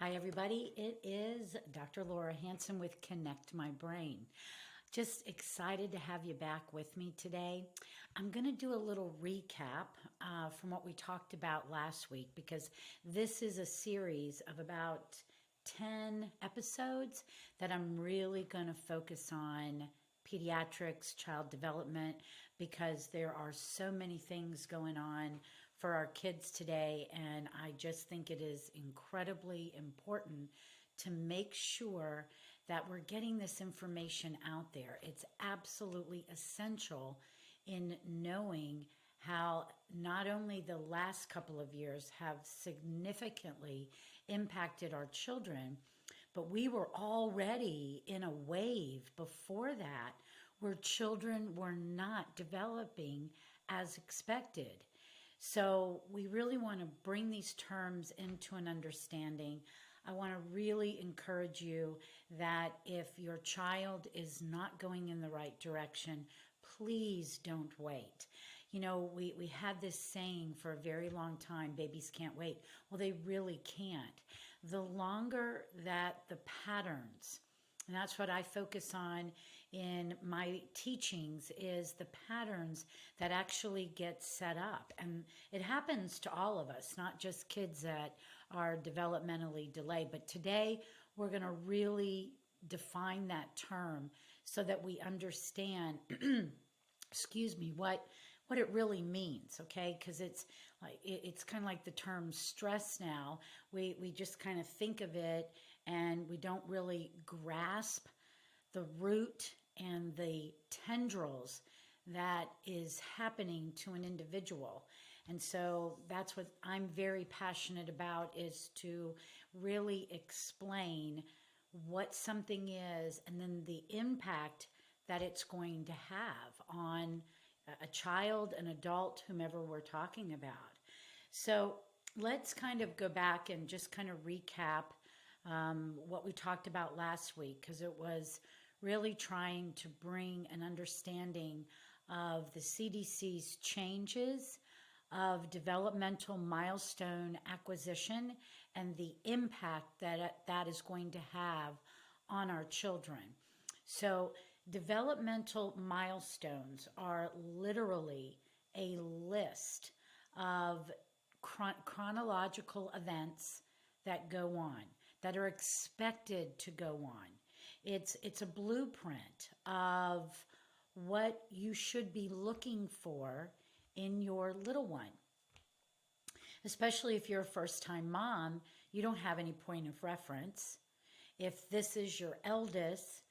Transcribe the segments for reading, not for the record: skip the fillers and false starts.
Hi, everybody. It is Dr. Laura Hanson with Connect My Brain. Just excited to have you back with me today. I'm going to do a little recap from what we talked about last week because this is a series of about 10 episodes that I'm really going to focus on pediatrics, child development, because there are so many things going on for our kids today. And I just think it is incredibly important to make sure that we're getting this information out there. It's absolutely essential in knowing how not only the last couple of years have significantly impacted our children, but we were already in a wave before that where children were not developing as expected. So we really want to bring these terms into an understanding. I want to really encourage you that if your child is not going in the right direction, please don't wait. You know, we had this saying for a very long time, babies can't wait. Well, they really can't. The longer that the patterns, and that's what I focus on in my teachings, is the patterns that actually get set up. And it happens to all of us, not just kids that are developmentally delayed. But today we're going to really define that term so that we understand, excuse me, what it really means, okay? Because it's like it's kind of like the term stress now. We just kind of think of it and we don't really grasp the root and the tendrils that is happening to an individual. And so that's what I'm very passionate about, is to really explain what something is and then the impact that it's going to have on a child, an adult, whomever we're talking about. So let's kind of go back and just kind of recap what we talked about last week, because it was really trying to bring an understanding of the CDC's changes of developmental milestone acquisition and the impact that that is going to have on our children. So developmental milestones are literally a list of chronological events that go on, that are expected to go on. It's a blueprint of what you should be looking for in your little one. Especially if you're a first-time mom, you don't have any point of reference. If this is your eldest,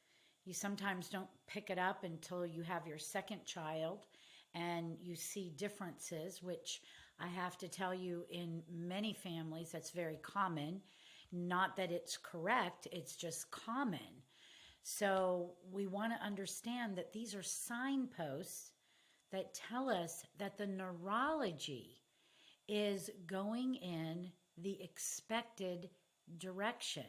you sometimes don't pick it up until you have your second child and you see differences, which I have to tell you, in many families, that's very common. Not that it's correct, it's just common. So we want to understand that these are signposts that tell us that the neurology is going in the expected direction.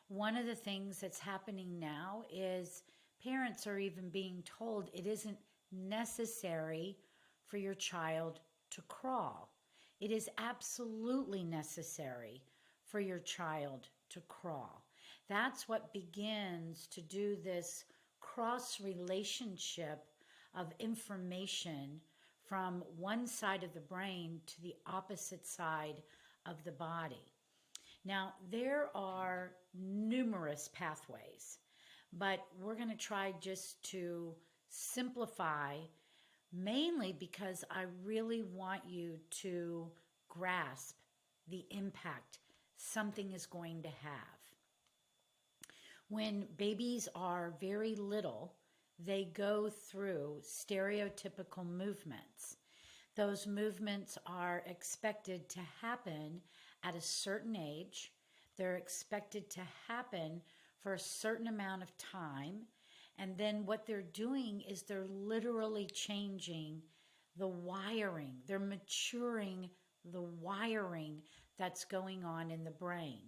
One of the things that's happening now is parents are even being told it isn't necessary for your child to crawl. It is absolutely necessary for your child to crawl. That's what begins to do this cross relationship of information from one side of the brain to the opposite side of the body. Now, there are numerous pathways, but we're going to try just to simplify, mainly because I really want you to grasp the impact something is going to have. When babies are very little, they go through stereotypical movements. Those movements are expected to happen at a certain age. They're expected to happen for a certain amount of time. And then what they're doing is they're literally changing the wiring. They're maturing the wiring that's going on in the brain.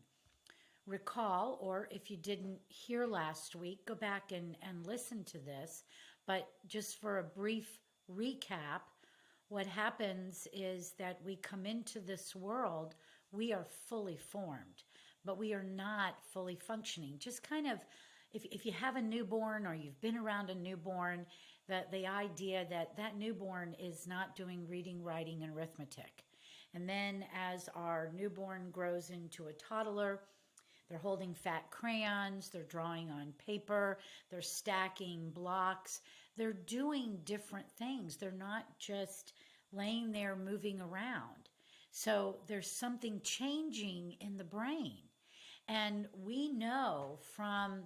Recall, or if you didn't hear last week, go back and listen to this. But just for a brief recap, what happens is that we come into this world, we are fully formed. but we are not fully functioning. Just kind of, if you have a newborn or you've been around a newborn, the idea that that newborn is not doing reading, writing, and arithmetic. And then as our newborn grows into a toddler, they're holding fat crayons, they're drawing on paper, they're stacking blocks, they're doing different things. They're not just laying there moving around. So there's something changing in the brain. And we know from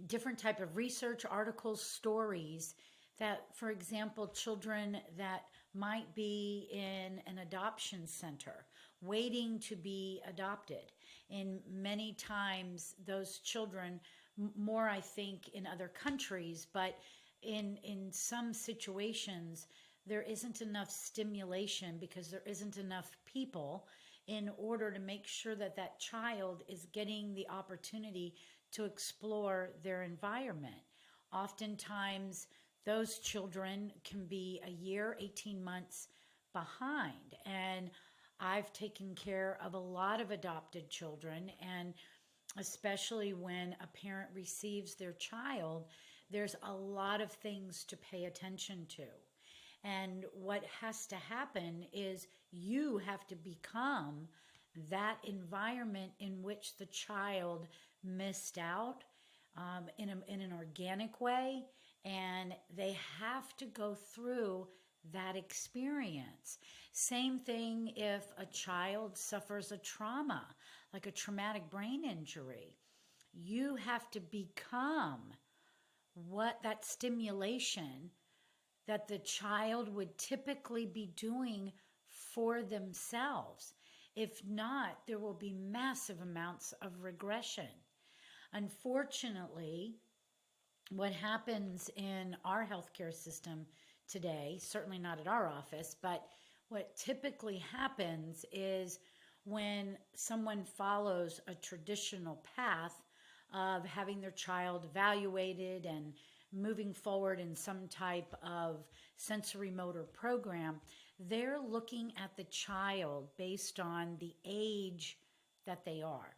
different type of research, articles, stories, that, for example, children that might be in an adoption center waiting to be adopted. And many times those children, more I think in other countries, but in some situations, there isn't enough stimulation because there isn't enough people in order to make sure that that child is getting the opportunity to explore their environment. Oftentimes, those children can be a year, 18 months behind. And I've taken care of a lot of adopted children, and especially when a parent receives their child, there's a lot of things to pay attention to. And what has to happen is you have to become that environment in which the child missed out, in an organic way, and they have to go through that experience. Same thing if a child suffers a trauma, like a traumatic brain injury. You have to become what that stimulation that the child would typically be doing for themselves. If not, there will be massive amounts of regression. Unfortunately, what happens in our healthcare system today, certainly not at our office, but what typically happens is when someone follows a traditional path of having their child evaluated and moving forward in some type of sensory motor program, they're looking at the child based on the age that they are.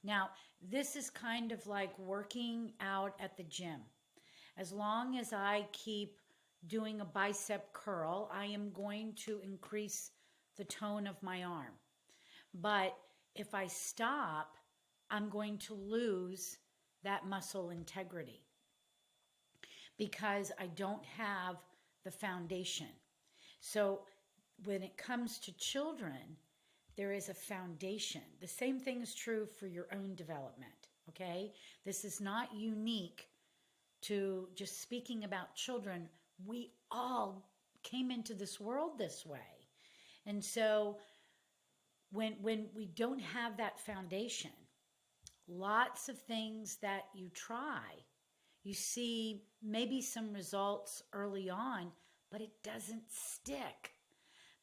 Now, this is kind of like working out at the gym. As long as I keep doing a bicep curl, I am going to increase the tone of my arm. But if I stop, I'm going to lose that muscle integrity because I don't have the foundation. So when it comes to children, there is a foundation. The same thing is true for your own development, okay? This is not unique to just speaking about children. We all came into this world this way. And so when we don't have that foundation, lots of things that you try, you see maybe some results early on, but it doesn't stick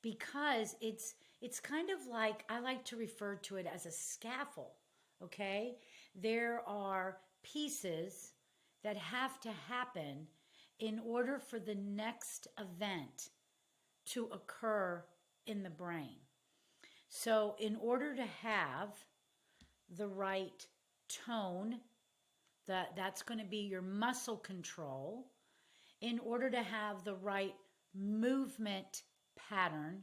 because it's kind of like, I like to refer to it as a scaffold, okay? There are pieces that have to happen in order for the next event to occur in the brain. So in order to have the right tone, that's going to be your muscle control, in order to have the right movement pattern,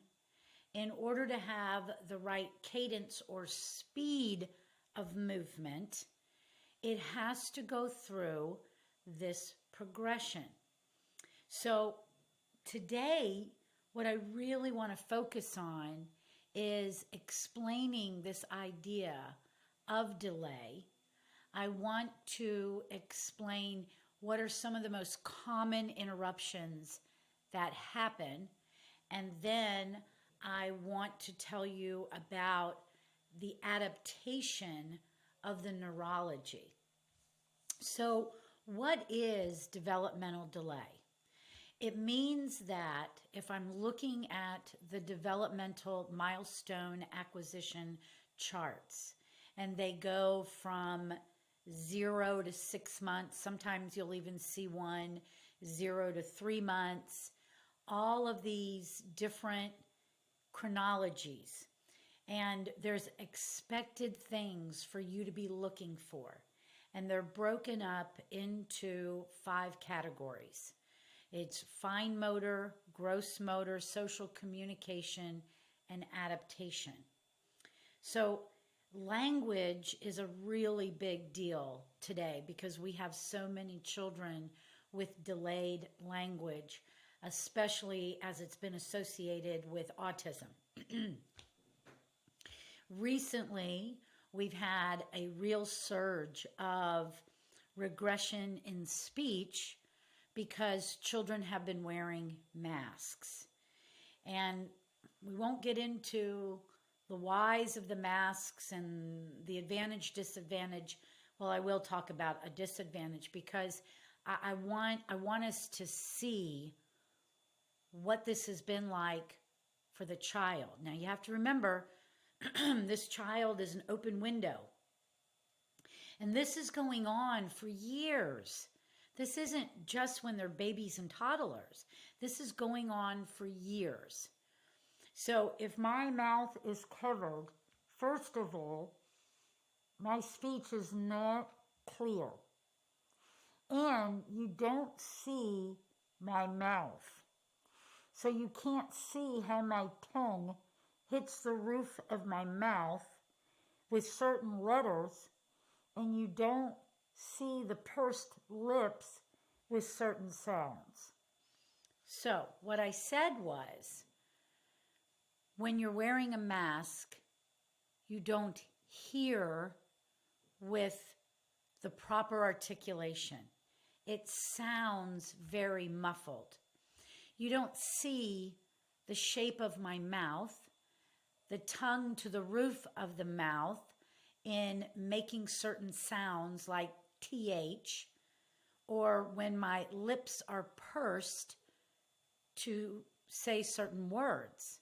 in order to have the right cadence or speed of movement, it has to go through this progression. So today, what I really want to focus on is explaining this idea of delay. I want to explain what are some of the most common interruptions that happen, and then I want to tell you about the adaptation of the neurology. So what is developmental delay? It means that if I'm looking at the developmental milestone acquisition charts, and they go from 0 to 6 months, sometimes you'll even see one 0 to 3 months, all of these different chronologies. And there's expected things for you to be looking for. And they're broken up into 5 categories. It's fine motor, gross motor, social communication, and adaptation. So language is a really big deal today because we have so many children with delayed language, especially as it's been associated with autism. Recently, we've had a real surge of regression in speech because children have been wearing masks. And we won't get into the whys of the masks and the advantage, disadvantage. Well, I will talk about a disadvantage because I want us to see what this has been like for the child. Now, you have to remember, this child is an open window. And this is going on for years. This isn't just when they're babies and toddlers. This is going on for years. So if my mouth is covered, first of all, my speech is not clear. And you don't see my mouth. So you can't see how my tongue hits the roof of my mouth with certain letters, and you don't see the pursed lips with certain sounds. So what I said was, when you're wearing a mask, you don't hear with the proper articulation. It sounds very muffled. You don't see the shape of my mouth, the tongue to the roof of the mouth in making certain sounds like TH, or when my lips are pursed to say certain words.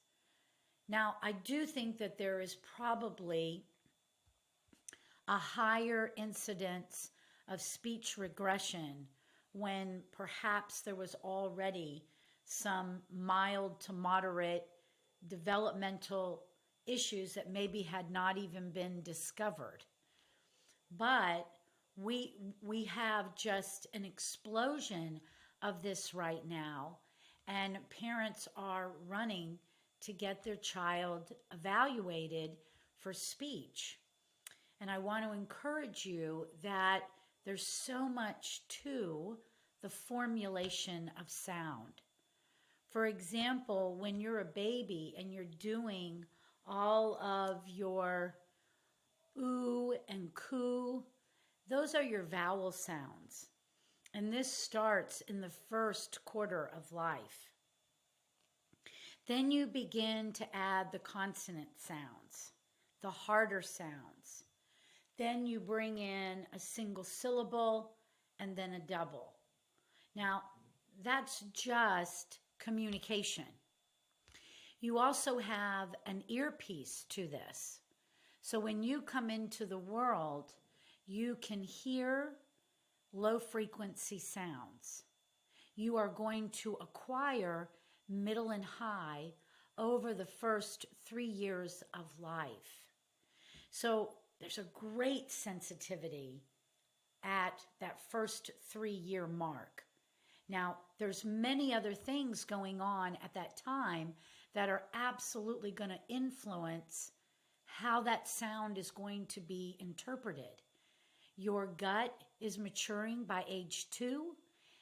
Now, I do think that there is probably a higher incidence of speech regression when perhaps there was already some mild to moderate developmental issues that maybe had not even been discovered. But we have just an explosion of this right now, and parents are running to get their child evaluated for speech. And I want to encourage you that there's so much to the formulation of sound. For example, when you're a baby and you're doing all of your ooh and coo, those are your vowel sounds. And this starts in the first quarter of life. Then you begin to add the consonant sounds, the harder sounds. Then you bring in a single syllable and then a double. Now, that's just communication. You also have an earpiece to this. So when you come into the world, you can hear low frequency sounds. You are going to acquire middle and high over the first 3 years of life. So there's a great sensitivity at that first 3-year mark. Now, there's many other things going on at that time that are absolutely going to influence how that sound is going to be interpreted. Your gut is maturing by age 2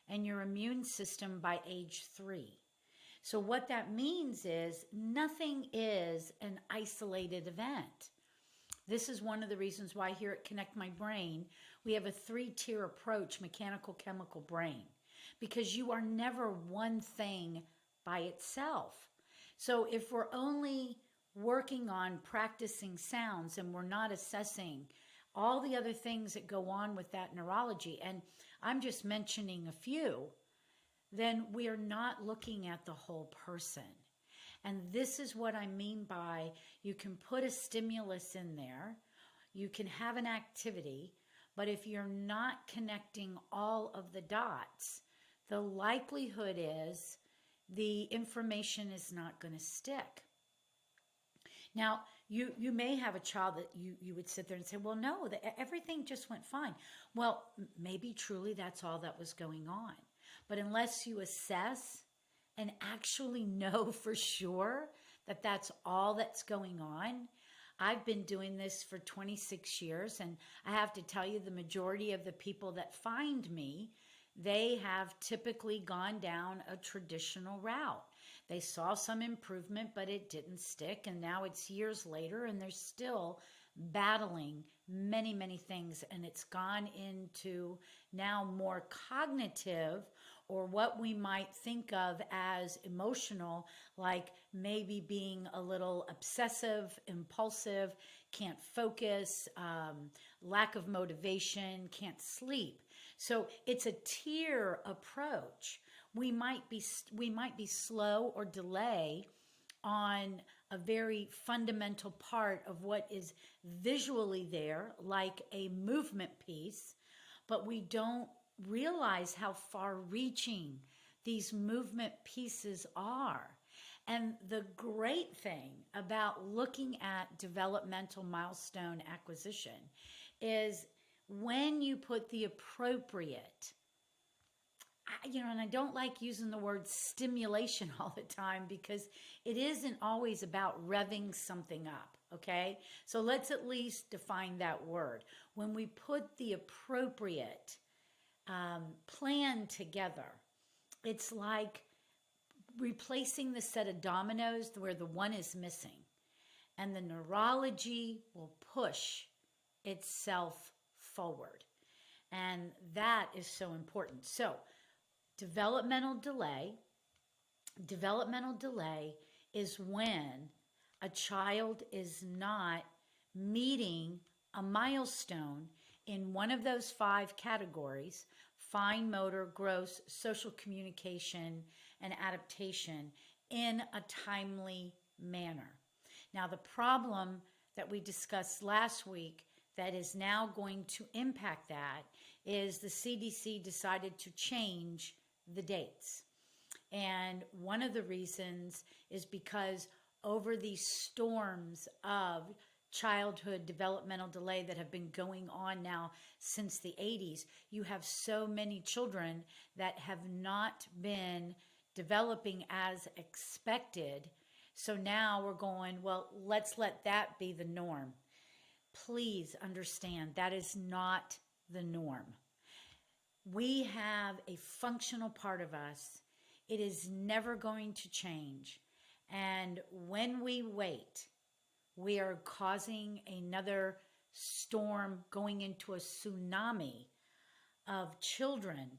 and your immune system by age 3. So what that means is nothing is an isolated event. This is one of the reasons why here at Connect My Brain, we have a 3-tier approach, mechanical, chemical, brain, because you are never one thing by itself. So if we're only working on practicing sounds and we're not assessing all the other things that go on with that neurology, and I'm just mentioning a few, then we are not looking at the whole person. And this is what I mean by you can put a stimulus in there, you can have an activity, but if you're not connecting all of the dots, the likelihood is the information is not going to stick. Now, you may have a child that you would sit there and say, well, no, everything just went fine. Well, maybe truly that's all that was going on. But unless you assess and actually know for sure that that's all that's going on, I've been doing this for 26 years, and I have to tell you, the majority of the people that find me, they have typically gone down a traditional route. They saw some improvement, but it didn't stick, and now it's years later, and they're still battling many, many things, and it's gone into now more cognitive, or what we might think of as emotional, like maybe being a little obsessive, impulsive, can't focus, lack of motivation, can't sleep. So it's a tier approach. We might be slow or delay on a very fundamental part of what is visually there, like a movement piece, but we don't realize how far reaching these movement pieces are. And the great thing about looking at developmental milestone acquisition is when you put the appropriate, and I don't like using the word stimulation all the time, because it isn't always about revving something up, okay? So let's at least define that word. When we put the appropriate plan together, it's like replacing the set of dominoes where the one is missing, and the neurology will push itself forward. And that is so important. So developmental delay is when a child is not meeting a milestone in one of those 5 categories: fine motor, gross, social communication, and adaptation, in a timely manner. Now, the problem that we discussed last week that is now going to impact that is the CDC decided to change the dates. And one of the reasons is because over these storms of childhood developmental delay that have been going on now since the 80s, you have so many children that have not been developing as expected. So now we're going, well, let's let that be the norm. Please understand, that is not the norm. We have a functional part of us. It is never going to change. And when we wait, we are causing another storm, going into a tsunami of children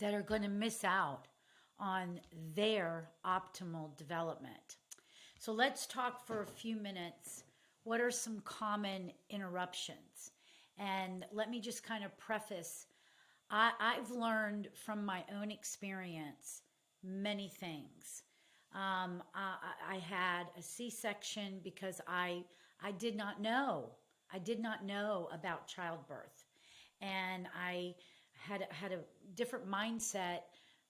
that are going to miss out on their optimal development. So let's talk for a few minutes. What are some common interruptions? And let me just kind of preface, I've learned from my own experience many things. I had a C-section because I did not know. I did not know about childbirth. And I had a different mindset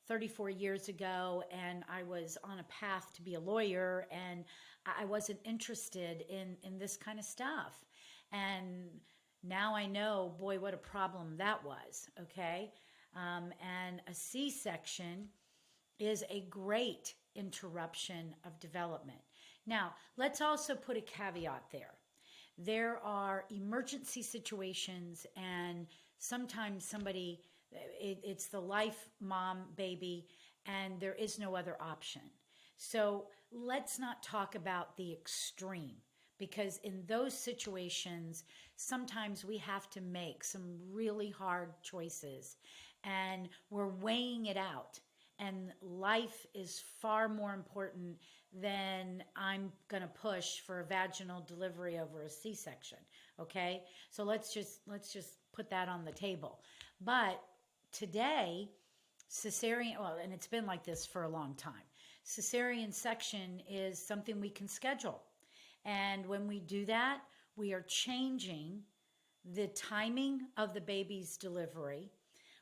34 years ago, and I was on a path to be a lawyer, and I wasn't interested in this kind of stuff. And now I know, boy, what a problem that was, okay? And a C-section is a great interruption of development. Now, let's also put a caveat there. There are emergency situations, and sometimes somebody, it's the life mom, baby, and there is no other option. So let's not talk about the extreme, because in those situations, sometimes we have to make some really hard choices, and we're weighing it out. And life is far more important than I'm going to push for a vaginal delivery over a C-section. Okay. So let's just put that on the table. But today, cesarean, well, and it's been like this for a long time. Cesarean section is something we can schedule. And when we do that, we are changing the timing of the baby's delivery.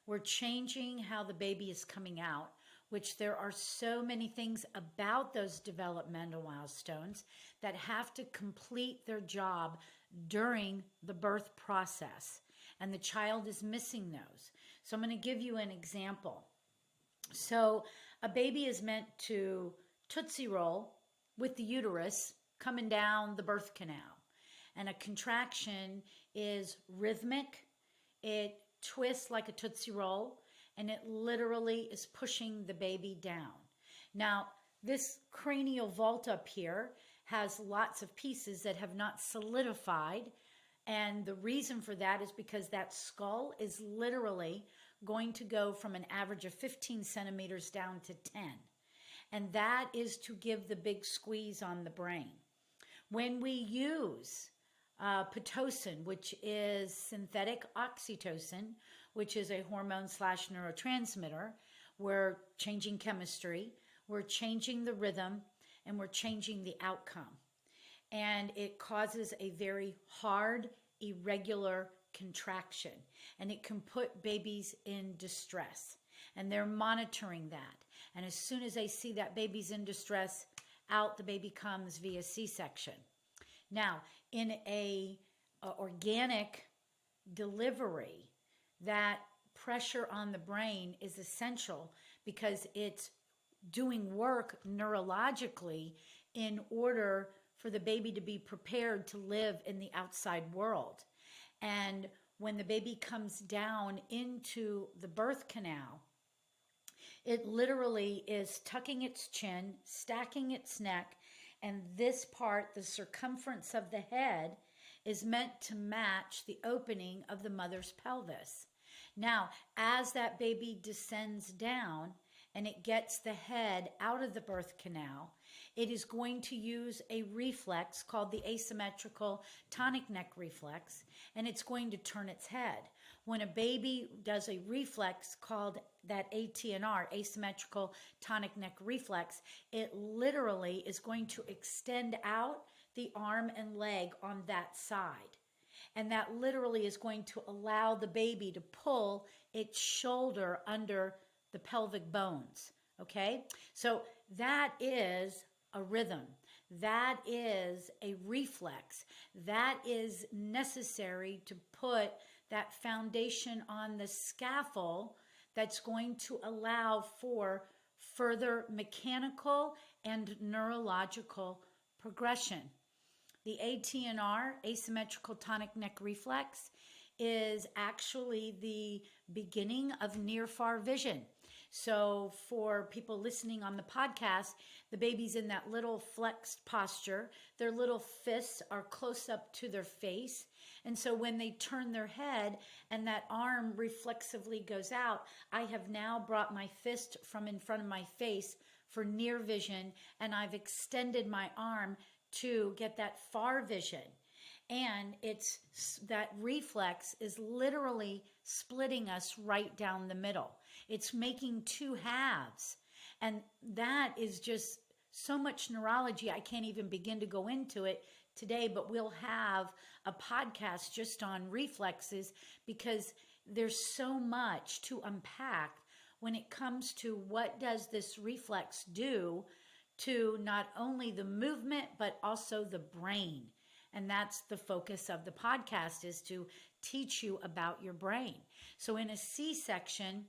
We're changing how the baby is coming out. which there are so many things about those developmental milestones that have to complete their job during the birth process. And the child is missing those. So I'm going to give you an example. So a baby is meant to tootsie roll with the uterus coming down the birth canal. And a contraction is rhythmic. It twists like a tootsie roll, and it literally is pushing the baby down. Now, this cranial vault up here has lots of pieces that have not solidified. And the reason for that is because that skull is literally going to go from an average of 15 centimeters down to 10. And that is to give the big squeeze on the brain. When we use Pitocin, which is synthetic oxytocin, which is a hormone / neurotransmitter, we're changing chemistry, we're changing the rhythm, and we're changing the outcome. And it causes a very hard, irregular contraction. And it can put babies in distress. And they're monitoring that. And as soon as they see that baby's in distress, out the baby comes via C-section. Now, in a organic delivery, that pressure on the brain is essential because it's doing work neurologically in order for the baby to be prepared to live in the outside world. And when the baby comes down into the birth canal, it literally is tucking its chin, stacking its neck, and this part, the circumference of the head, is meant to match the opening of the mother's pelvis. Now, as that baby descends down and it gets the head out of the birth canal, it is going to use a reflex called the asymmetrical tonic neck reflex, and it's going to turn its head. When a baby does a reflex called that ATNR, asymmetrical tonic neck reflex, it literally is going to extend out the arm and leg on that side. And that literally is going to allow the baby to pull its shoulder under the pelvic bones, okay? So that is a rhythm. That is a reflex. That is necessary to put that foundation on the scaffold that's going to allow for further mechanical and neurological progression. The ATNR, asymmetrical tonic neck reflex, is actually the beginning of near-far vision. So for people listening on the podcast, the baby's in that little flexed posture. Their little fists are close up to their face. And so when they turn their head and that arm reflexively goes out, I have now brought my fist from in front of my face for near vision, and I've extended my arm to get that far vision. And it's that reflex is literally splitting us right down the middle. It's making two halves. And that is just so much neurology. I can't even begin to go into it today, but we'll have a podcast just on reflexes because there's so much to unpack when it comes to what does this reflex do to not only the movement, but also the brain. And that's the focus of the podcast, is to teach you about your brain. So in a C-section,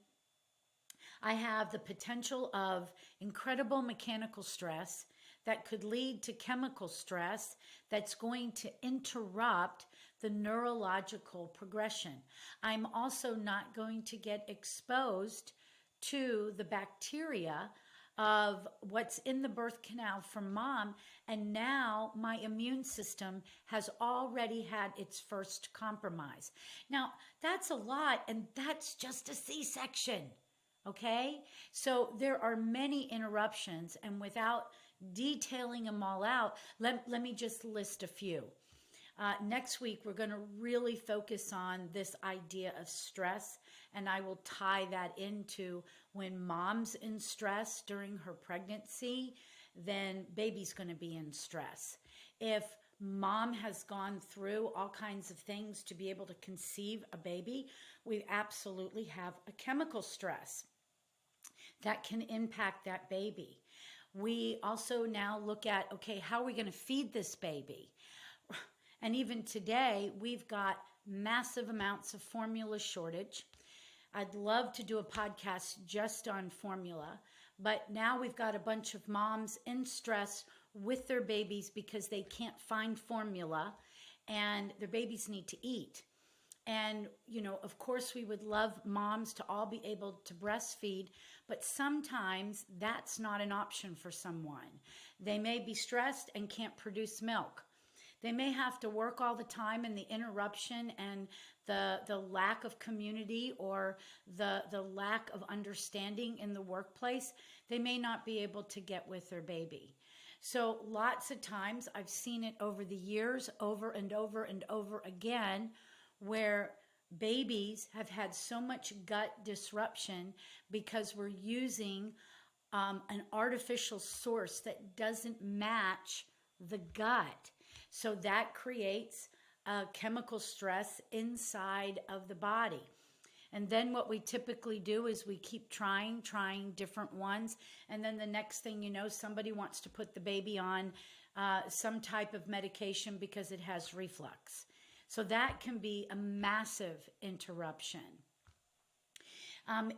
I have the potential of incredible mechanical stress that could lead to chemical stress that's going to interrupt the neurological progression. I'm also not going to get exposed to the bacteria of what's in the birth canal from mom, and now my immune system has already had its first compromise. Now, that's a lot, and that's just a C-section, okay? So there are many interruptions, and without detailing them all out, let me just list a few. Next week, we're going to really focus on this idea of stress, and I will tie that into when mom's in stress during her pregnancy, then baby's going to be in stress. If mom has gone through all kinds of things to be able to conceive a baby, we absolutely have a chemical stress. that can impact that baby. We also now look at, okay, how are we going to feed this baby? And even today, we've got massive amounts of formula shortage. I'd love to do a podcast just on formula, but now we've got a bunch of moms in stress with their babies because they can't find formula and their babies need to eat. And, of course, we would love moms to all be able to breastfeed, but sometimes that's not an option for someone. They may be stressed and can't produce milk. They may have to work all the time, and the interruption and the lack of community or the lack of understanding in the workplace, they may not be able to get with their baby. So lots of times I've seen it over the years, over and over and over again, where babies have had so much gut disruption because we're using an artificial source that doesn't match the gut. So that creates chemical stress inside of the body. And then what we typically do is we keep trying different ones. And then the next thing you know, somebody wants to put the baby on some type of medication because it has reflux. So that can be a massive interruption.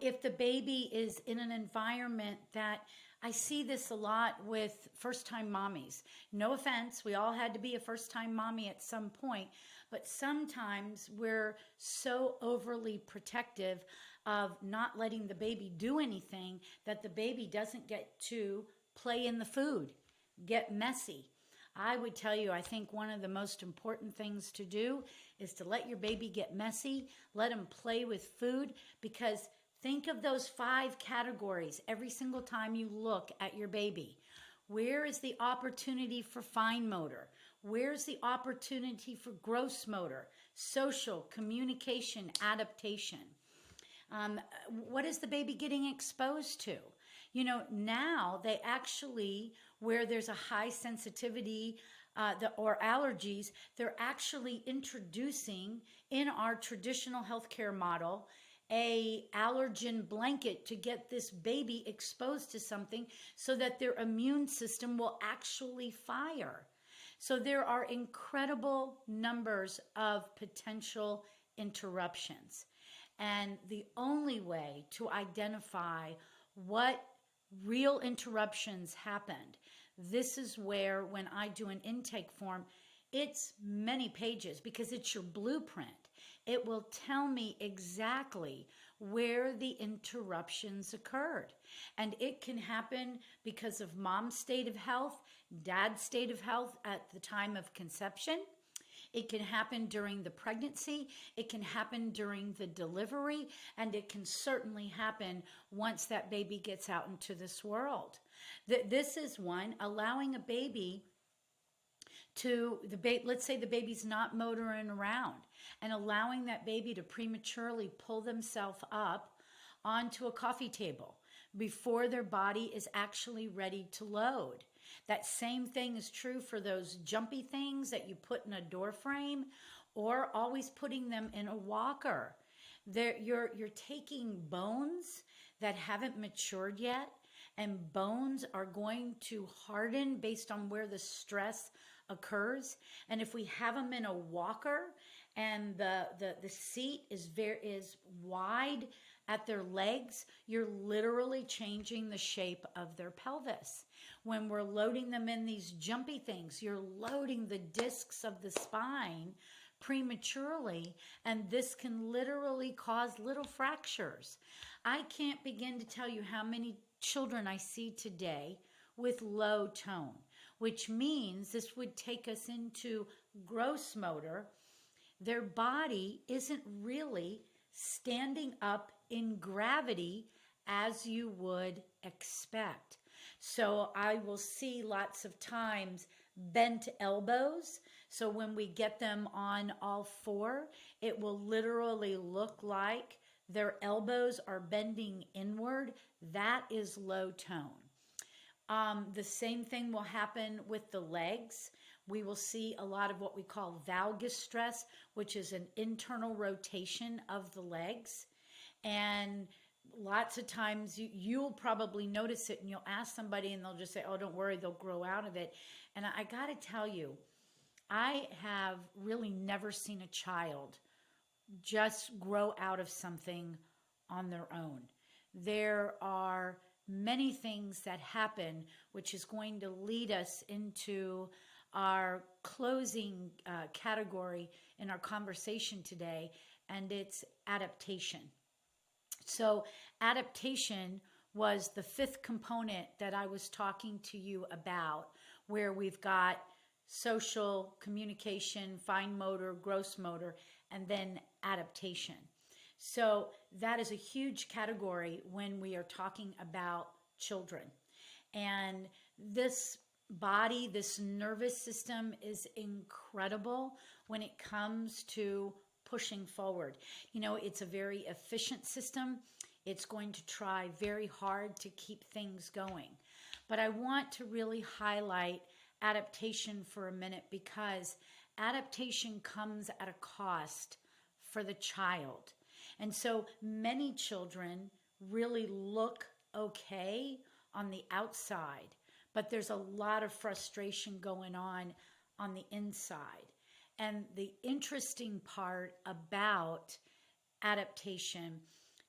If the baby is in an environment that, I see this a lot with first-time mommies. No offense, we all had to be a first-time mommy at some point, but sometimes we're so overly protective of not letting the baby do anything that the baby doesn't get to play in the food, get messy. I would tell you, I think one of the most important things to do is to let your baby get messy, let them play with food, because think of those 5 categories every single time you look at your baby. Where is the opportunity for fine motor? Where's the opportunity for gross motor, social, communication, adaptation? What is the baby getting exposed to? Now they actually, where there's a high sensitivity or allergies, they're actually introducing in our traditional healthcare model a allergen blanket to get this baby exposed to something so that their immune system will actually fire. So there are incredible numbers of potential interruptions. And the only way to identify what real interruptions happened, this is where, when I do an intake form, it's many pages because it's your blueprint. It will tell me exactly where the interruptions occurred. And it can happen because of mom's state of health, dad's state of health at the time of conception. It can happen during the pregnancy, it can happen during the delivery, and it can certainly happen once that baby gets out into this world. This is one, allowing a baby to, let's say the baby's not motoring around, and allowing that baby to prematurely pull themselves up onto a coffee table before their body is actually ready to load. That same thing is true for those jumpy things that you put in a door frame, or always putting them in a walker. You're taking bones that haven't matured yet, and bones are going to harden based on where the stress occurs. And if we have them in a walker and the seat is wide at their legs, you're literally changing the shape of their pelvis. When we're loading them in these jumpy things, you're loading the discs of the spine prematurely, and this can literally cause little fractures. I can't begin to tell you how many children I see today with low tone, which means this would take us into gross motor. Their body isn't really standing up in gravity as you would expect. So I will see lots of times bent elbows. So when we get them on all 4, it will literally look like their elbows are bending inward. That is low tone. The same thing will happen with the legs. We will see a lot of what we call valgus stress, which is an internal rotation of the legs. And lots of times you'll probably notice it and you'll ask somebody and they'll just say, oh, don't worry, they'll grow out of it. And I got to tell you, I have really never seen a child just grow out of something on their own. There are many things that happen, which is going to lead us into our closing category in our conversation today, and it's adaptation. So, adaptation was the fifth component that I was talking to you about, where we've got social, communication, fine motor, gross motor, and then adaptation. So that is a huge category when we are talking about children. And this body, this nervous system is incredible when it comes to pushing forward. You know, it's a very efficient system. It's going to try very hard to keep things going. But I want to really highlight adaptation for a minute, because adaptation comes at a cost for the child. And so many children really look okay on the outside, but there's a lot of frustration going on the inside. And the interesting part about adaptation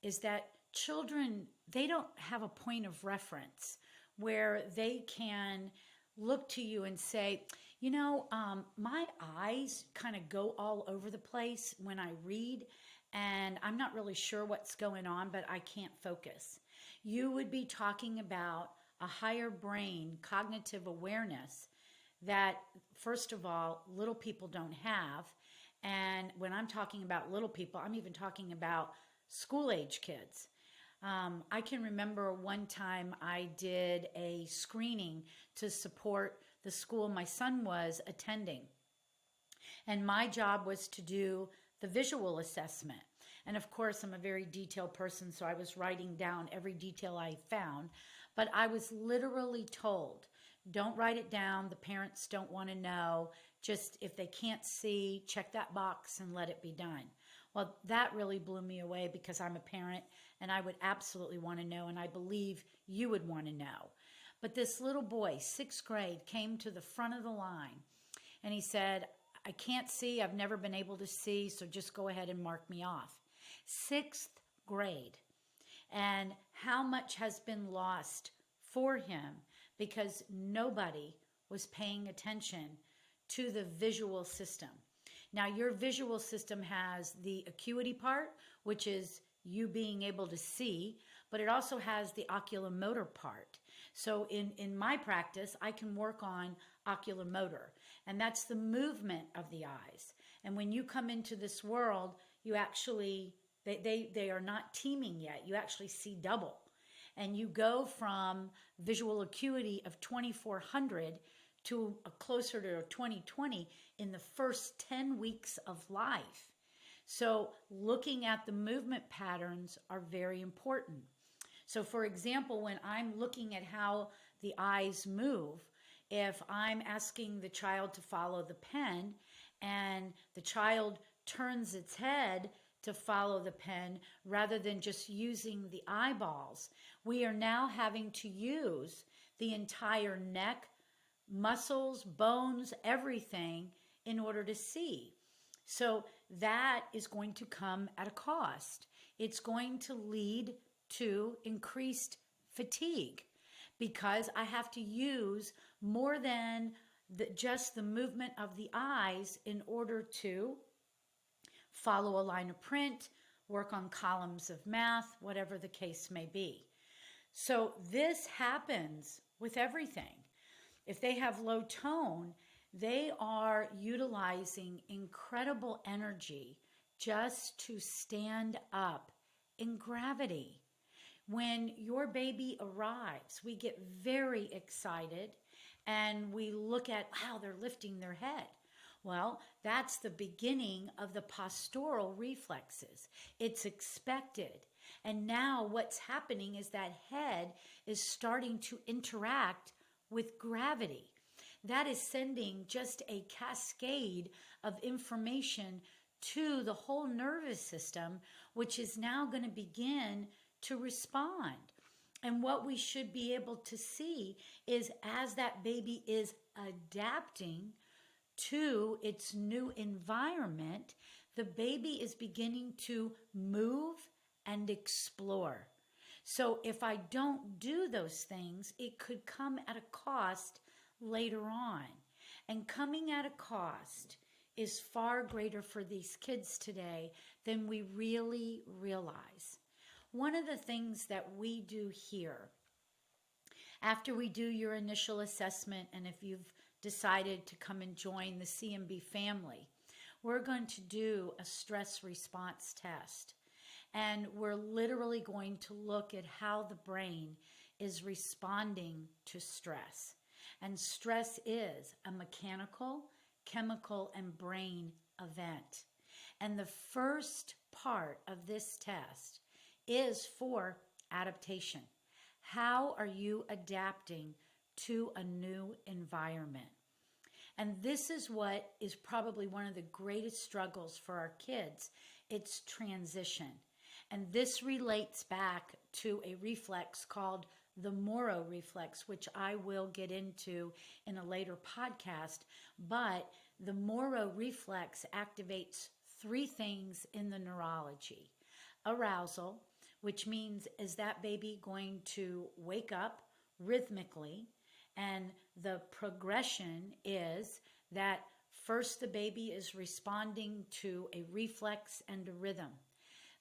is that children, they don't have a point of reference where they can look to you and say, you know, my eyes kind of go all over the place when I read, and I'm not really sure what's going on, but I can't focus. You would be talking about a higher brain cognitive awareness that, first of all, little people don't have. And when I'm talking about little people, I'm even talking about school age kids. I can remember one time I did a screening to support the school my son was attending. And my job was to do the visual assessment. And of course, I'm a very detailed person, so I was writing down every detail I found. But I was literally told, don't write it down. The parents don't want to know. Just if they can't see, check that box and let it be done. Well, that really blew me away, because I'm a parent and I would absolutely want to know, and I believe you would want to know. But this little boy, sixth grade, came to the front of the line and he said, I can't see. I've never been able to see, so just go ahead and mark me off. Sixth grade. And how much has been lost for him because nobody was paying attention to the visual system. Now, your visual system has the acuity part, which is you being able to see, but it also has the oculomotor part. So in my practice, I can work on oculomotor, and that's the movement of the eyes. And when you come into this world, you actually, they are not teaming yet. You actually see double. And you go from visual acuity of 2400 to a closer to 2020 in the first 10 weeks of life. So looking at the movement patterns are very important. So for example, when I'm looking at how the eyes move, if I'm asking the child to follow the pen and the child turns its head to follow the pen rather than just using the eyeballs, we are now having to use the entire neck, muscles, bones, everything in order to see. So that is going to come at a cost. It's going to lead to increased fatigue because I have to use more than just the movement of the eyes in order to follow a line of print, work on columns of math, whatever the case may be. So this happens with everything. If they have low tone, they are utilizing incredible energy just to stand up in gravity. When your baby arrives, we get very excited and we look at, wow, they're lifting their head. Well, that's the beginning of the postural reflexes. It's expected. And now what's happening is that head is starting to interact with gravity. That is sending just a cascade of information to the whole nervous system, which is now going to begin to respond. And what we should be able to see is as that baby is adapting to its new environment, the baby is beginning to move and explore. So if I don't do those things, it could come at a cost later on. And coming at a cost is far greater for these kids today than we really realize. One of the things that we do here, after we do your initial assessment, and if you've decided to come and join the CMB family, we're going to do a stress response test. And we're literally going to look at how the brain is responding to stress. And stress is a mechanical, chemical, and brain event. And the first part of this test is for adaptation. How are you adapting to a new environment? And this is what is probably one of the greatest struggles for our kids. It's transition. And this relates back to a reflex called the Moro reflex, which I will get into in a later podcast. But the Moro reflex activates three things in the neurology. Arousal, which means is that baby going to wake up rhythmically? And the progression is that first the baby is responding to a reflex and a rhythm.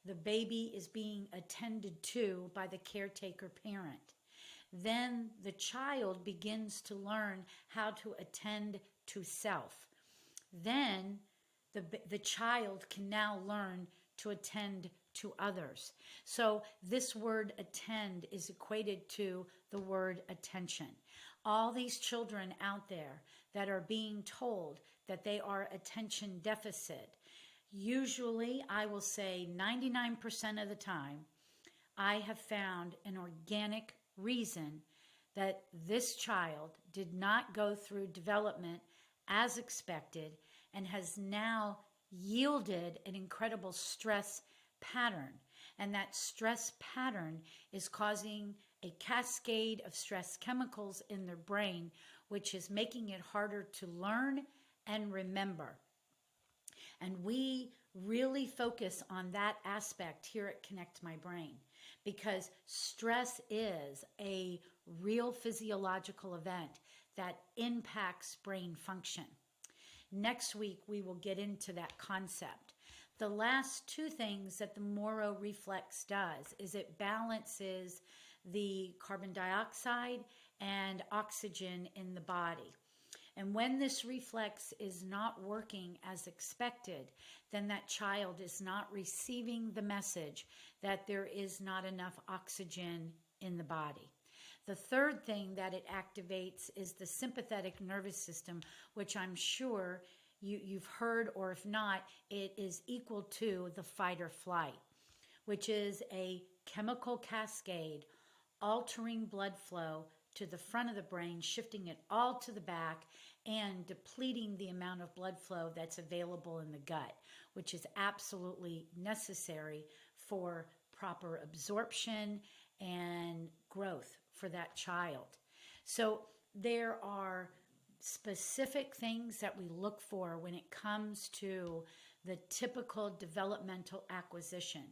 The baby is being attended to by the caretaker parent. Then the child begins to learn how to attend to self. Then the child can now learn to attend to others. So this word attend is equated to the word attention. All these children out there that are being told that they are attention deficit, usually I will say 99% of the time, I have found an organic reason that this child did not go through development as expected and has now yielded an incredible stress pattern. And that stress pattern is causing a cascade of stress chemicals in their brain, which is making it harder to learn and remember. And we really focus on that aspect here at Connect My Brain because stress is a real physiological event that impacts brain function. Next week, we will get into that concept. The last two things that the Moro reflex does is it balances the carbon dioxide and oxygen in the body. And when this reflex is not working as expected, then that child is not receiving the message that there is not enough oxygen in the body. The third thing that it activates is the sympathetic nervous system, which I'm sure you've heard, or if not, it is equal to the fight or flight, which is a chemical cascade altering blood flow to the front of the brain, shifting it all to the back, and depleting the amount of blood flow that's available in the gut, which is absolutely necessary for proper absorption and growth for that child. So there are specific things that we look for when it comes to the typical developmental acquisition.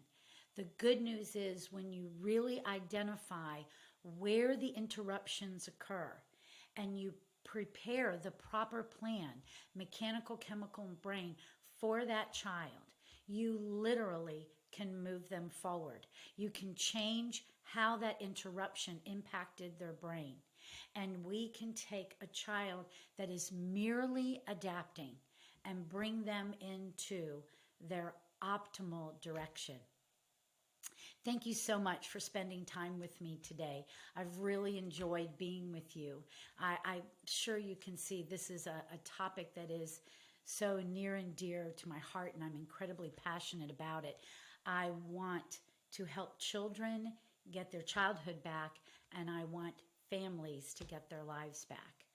The good news is when you really identify where the interruptions occur and you prepare the proper plan, mechanical, chemical, and brain for that child, you literally can move them forward. You can change how that interruption impacted their brain. And we can take a child that is merely adapting and bring them into their optimal direction. Thank you so much for spending time with me today. I've really enjoyed being with you. I'm sure you can see this is a topic that is so near and dear to my heart, and I'm incredibly passionate about it. I want to help children get their childhood back, and I want families to get their lives back.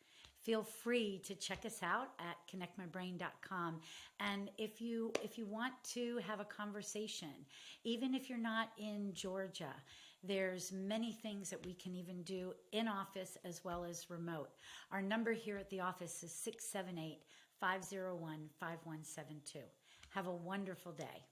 feel free to check us out at connectmybrain.com. And if you want to have a conversation, even if you're not in Georgia, there's many things that we can even do in office as well as remote. Our number here at the office is 678-501-5172. Have a wonderful day.